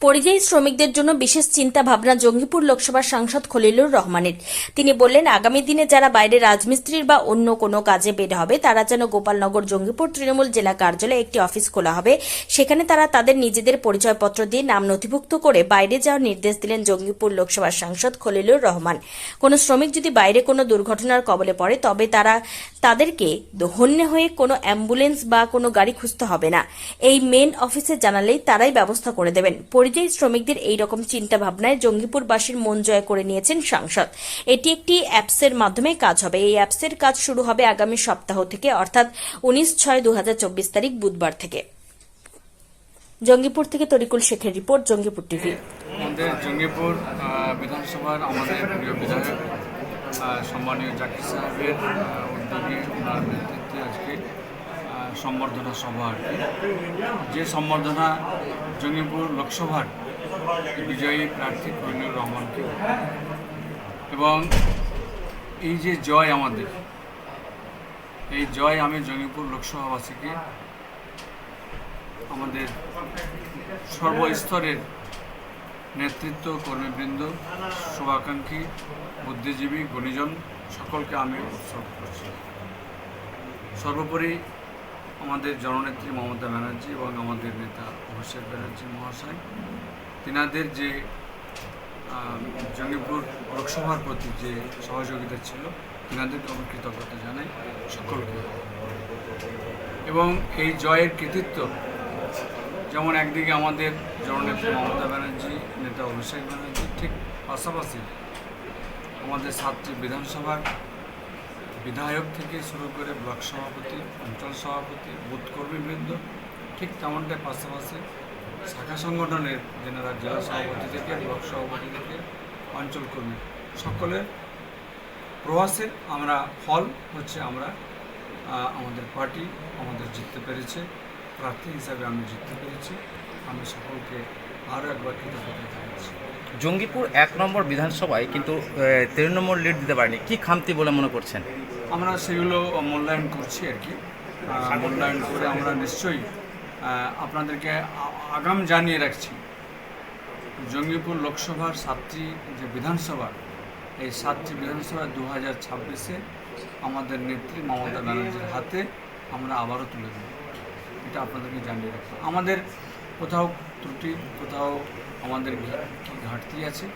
পরিযায়ী শ্রমিকদের জন্য বিশেষ চিন্তা ভাবনা জঙ্গিপুর লোকসভার সাংসদ খলিলুর রহমানের। তিনি বললেন, আগামী দিনে যারা বাইরে রাজমিস্ত্রির বা অন্য কোনো কাজে বের হবে তারা যেন গোপালনগর জঙ্গিপুর তৃণমূল জেলা কার্যালয়ে একটি অফিস খোলা হবে, সেখানে তারা তাদের নিজেদের পরিচয়পত্র দিয়ে নাম নথিভুক্ত করে বাইরে যাওয়ার নির্দেশ দিলেন জঙ্গিপুর লোকসভার সাংসদ খলিলুর রহমান। কোনো শ্রমিক যদি বাইরে কোনো দুর্ঘটনার কবলে পড়ে তবে তাদেরকে হন্যে হয়ে কোনো অ্যাম্বুলেন্স বা কোনো গাড়ি খুঁজতে হবে না, এই মেন অফিসে জানালেই তারাই ব্যবস্থা করে দেবেন। পরিযায়ী শ্রমিকদের এই রকম চিন্তা ভাবনায় জঙ্গিপুরবাসীর মন জয় করে নিয়েছেন সাংসদ। এটি একটি অ্যাপসের মাধ্যমে কাজ হবে। এই অ্যাপসের কাজ শুরু হবে আগামী সপ্তাহ থেকে, অর্থাৎ 19/6/2024 তারিখ বুধবার থেকে। জঙ্গিপুর থেকে তরিকুল শেখের রিপোর্ট, জঙ্গিপুর টিভি। আমাদের জঙ্গিপুর বিধানসভার আমাদের প্রিয় বিধায়ক সম্মানীয় জাকির সাহেবের উদ্যোগে ওনার নেতৃত্বে আজকে সম্বর্ধনা সভা আর কি, যে সম্বর্ধনা জঙ্গিপুর লোকসভার বিজয়ী প্রার্থী খলিলুর রহমানকে, এবং এই যে জয় আমাদের, এই জয় আমি জঙ্গিপুর লোকসভাবাসীকে, আমাদের সর্বস্তরের নেতৃত্ব, কর্মীবৃন্দ, শুভাকাঙ্ক্ষী, বুদ্ধিজীবী, গুণীজন সকলকে আমি উৎসর্গ করছি। সর্বোপরি আমাদের জননেত্রী মমতা ব্যানার্জি এবং আমাদের নেতা অভিষেক ব্যানার্জি মহাশয়, তিনাদের যে জঙ্গিপুর লোকসভার প্রতি যে সহযোগিতা ছিল, তিনাদেরকে আমি কৃতজ্ঞতা জানাই সকলকে। এবং এই জয়ের কৃতিত্ব যেমন একদিকে আমাদের জননেত্রী মমতা ব্যানার্জি, নেতা অভিষেক ব্যানার্জি, ঠিক পাশাপাশি আমাদের 7টি বিধানসভার বিধায়ক থেকে শুরু করে ব্লক সভাপতি, অঞ্চল সভাপতি, বুথ কর্মীবৃন্দ, ঠিক তেমনটাই পাশাপাশি শাখা সংগঠনের যেনারা জেলা সভাপতি থেকে, ব্লক সভাপতি থেকে, অঞ্চল কর্মী, সকলের প্রয়াসের আমরা ফল হচ্ছে আমরা আমাদের পার্টি আমাদের জিততে পেরেছে, প্রার্থী হিসাবে আমি জিততে পেরেছি। আমি সকলকে আরও একবার কৃতজ্ঞতা জানাচ্ছি। জঙ্গিপুর 1 নম্বর বিধানসভায় কিন্তু তৃণমূল লিড দিতে পারেনি, কি খামতি বলে মনে করছেন? আমরা সেগুলো মূল্যায়ন করছি আর কি, মূল্যায়ন করে আমরা নিশ্চয়ই আপনাদেরকে আগাম জানিয়ে রাখছি। জঙ্গিপুর লোকসভার 7টি যে বিধানসভা, এই 7টি বিধানসভা 2026-এ আমাদের নেত্রী মমতা ব্যানার্জির হাতে আমরা আবারও তুলে দেব, এটা আপনাদেরকে জানিয়ে রাখবো। আমাদের কোথাও ত্রুটি, কোথাও আমাদের ঘাটতি আছে,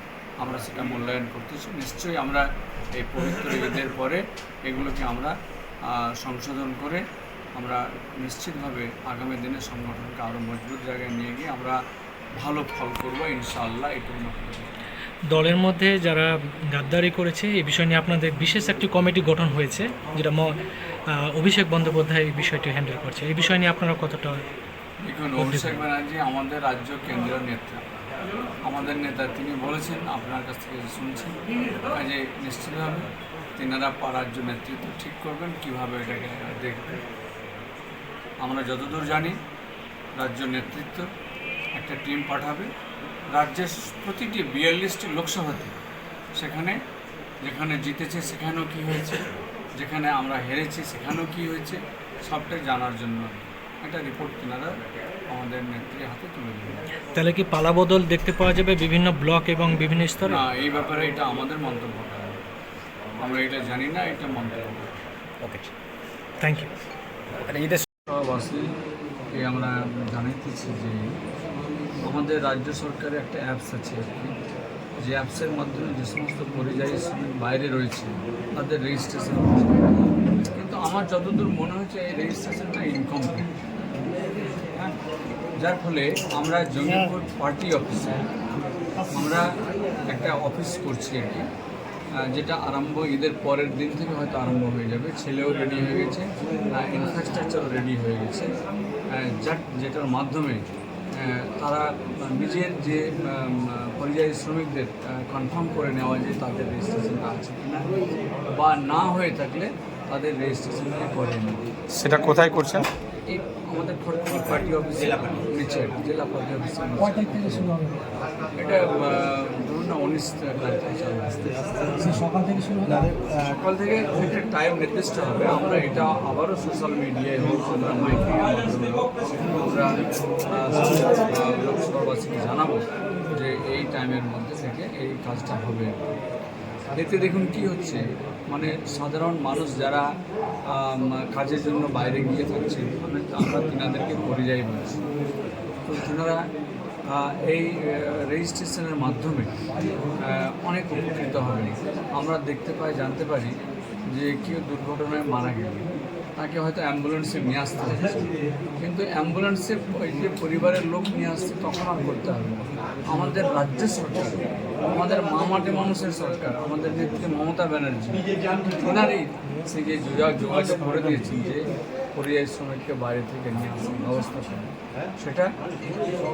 আমরা সেটা মূল্যায়ন করতেছি। নিশ্চয়ই আমরা এই পবিত্র ঈদের পরে এগুলোকে আমরা সংশোধন করে আমরা নিশ্চিতভাবে আগামী দিনে সংগঠনকে আরও মজবুত জায়গায় নিয়ে গিয়ে আমরা ভালো ফল করবো ইনশাআল্লাহ। এটুকু দলের মধ্যে যারা গাদ্দারি করেছে এই বিষয় নিয়ে আপনাদের বিশেষ একটি কমিটি গঠন হয়েছে, যেটা অভিষেক বন্দ্যোপাধ্যায় এই বিষয়টি হ্যান্ডেল করছে। এই বিষয় নিয়ে আপনারা কতটা? দেখুন, অভিষেক ব্যানার্জি আমাদের রাজ্য কেন্দ্রীয় নেতা, আমাদের নেতা, তিনি বলেছেন, আপনার কাছ থেকে শুনছেন, কাজে নিশ্চিতভাবে তিনারা রাজ্য নেতৃত্ব ঠিক করবেন কীভাবে এটাকে দেখবেন। আমরা যতদূর জানি রাজ্য নেতৃত্ব একটা টিম পাঠাবে রাজ্যের প্রতিটি 42টি লোকসভাতে, সেখানে যেখানে জিতেছে সেখানেও কী হয়েছে, যেখানে আমরা হেরেছি সেখানেও কী হয়েছে, সবটাই জানার জন্য একটা রিপোর্ট তিনারা আমাদের নেত্রীর হাতে তুলে দেবেন। তাহলে কি পালাবদল দেখতে পাওয়া যাবে বিভিন্ন ব্লক এবং বিভিন্ন স্তরে? না, এই ব্যাপারে এটা আমাদের মন্তব্য, আমরা এটা জানি না, এটা মন্তব্য। ওকে, থ্যাংক ইউ। সভাবাসীকে আমরা জানাইতেছি যে আমাদের রাজ্য সরকারের একটা অ্যাপস আছে আর কি, যে অ্যাপসের মাধ্যমে যে সমস্ত পরিযায়ী শ্রমিক বাইরে রয়েছে তাদের রেজিস্ট্রেশন হচ্ছে, কিন্তু আমার যতদূর মনে হচ্ছে এই রেজিস্ট্রেশনটা ইনকমপ্লিট। হ্যাঁ, যার ফলে আমরা জঙ্গিপুর পার্টি অফিসে আমরা একটা অফিস করছি আর কি, যেটা ঈদের পরের দিন থেকে হয়তো আরম্ভ হয়ে যাবে। ছেলেও রেডি হয়ে গেছে, ইনফ্রাস্ট্রাকচারও রেডি হয়ে গেছে, যেটার মাধ্যমে তারা নিজের যে পরিযায়ী শ্রমিকদের কনফার্ম করে নেওয়া যে তাদের রেজিস্ট্রেশনটা আছে কিনা, বা না হয়ে থাকলে তাদের রেজিস্ট্রেশনটা করে নেওয়া। সেটা কোথায় করছেন? এই আমাদের খড়গপুর পার্টি অফিস নিচে, জেলা পার্টি অফিসের থেকে শুরু হবে এটা, ধরুন না 19 তারিখ থেকে সকাল থেকে শুরু হবে। সকাল থেকে একটা টাইম নির্দিষ্ট হবে। আমরা এটা আবারও সোশ্যাল মিডিয়ায় হোক, আমরা মাইকিংয়ের মাধ্যমে হোক, আমরা লোকসভাবাসীকে জানাবো যে এই টাইমের মধ্যে থেকে এই কাজটা হবে। এতে দেখুন কি হচ্ছে, মানে সাধারণ মানুষ যারা কাজের জন্য বাইরে গিয়ে থাকছে, আমরা তিনাদেরকে পরিযায়ী বলছি। তো তিনারা এই রেজিস্ট্রেশনের মাধ্যমে অনেক উপকৃত হবে। আমরা দেখতে পাই, জানতে পারি যে কেউ দুর্ঘটনায় মারা গেল, তাকে হয়তো অ্যাম্বুলেন্সে নিয়ে আসতে হচ্ছে, কিন্তু অ্যাম্বুলেন্সে ওই যে পরিবারের লোক নিয়ে আসছে তখন আর করতে হবে না। আমাদের রাজ্য সরকার, আমাদের মামাটি মানুষের সরকার, আমাদের নেত্রী মমতা ব্যানার্জি, ওনারই সে যে যোগাযোগ করে দিয়েছেন যে পরিযায়ী শ্রমিককে বাইরে থেকে নিয়ে আসার ব্যবস্থা করে, সেটা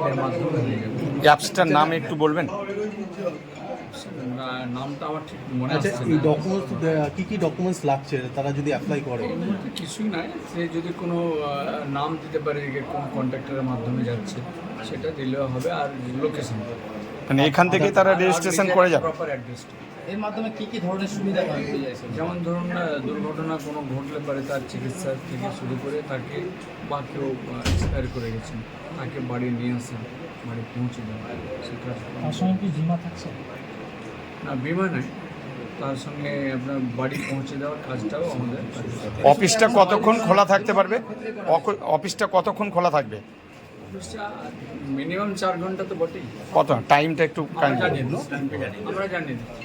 এর মাধ্যমে হয়ে যাবে। অ্যাপসটার নাম একটু বলবেন? নামটা আমার ঠিক মনে আচ্ছা, আসছে এই না। ডকুমেন্টস কি ডকুমেন্টস লাগছে তারা যদি অ্যাপ্লাই করে? এই মুহূর্তে কিছুই নাই, সে যদি কোনো নাম দিতে পারে যে কোন কন্ট্রাক্টরের মাধ্যমে যাচ্ছে, সেটা দিলেও হবে, আর লোকেশন মানে এখান থেকে তারা রেজিস্ট্রেশন করে যাবে। প্রপার অ্যাড্রেসটা, এর মাধ্যমে কি কি ধরনের সুবিধা পাওয়া যায়? যেমন ধরুন দুর্ঘটনা কোনো ঘটলে পারে, তার চিকিৎসা থেকে শুরু করে তাকে, বা কেউ এক্সপায়ার করে গেছেন, তাকে বাড়ি নিয়ে আসেন, বাড়ি পৌঁছে দেওয়া, সেটা তার সঙ্গে কি বিমা থাকছে? না, বিমা নেই, তার সঙ্গে আপনার বাড়ি পৌঁছে দেওয়ার কাজটাও আমাদের কাজ। অফিসটা কতক্ষণ খোলা থাকতে পারবে? অফিসটা কতক্ষণ খোলা থাকবে? মিনিমাম 4 ঘন্টা তো বটেই। কত টাইমটা একটু আমরা জানিয়ে দিচ্ছি।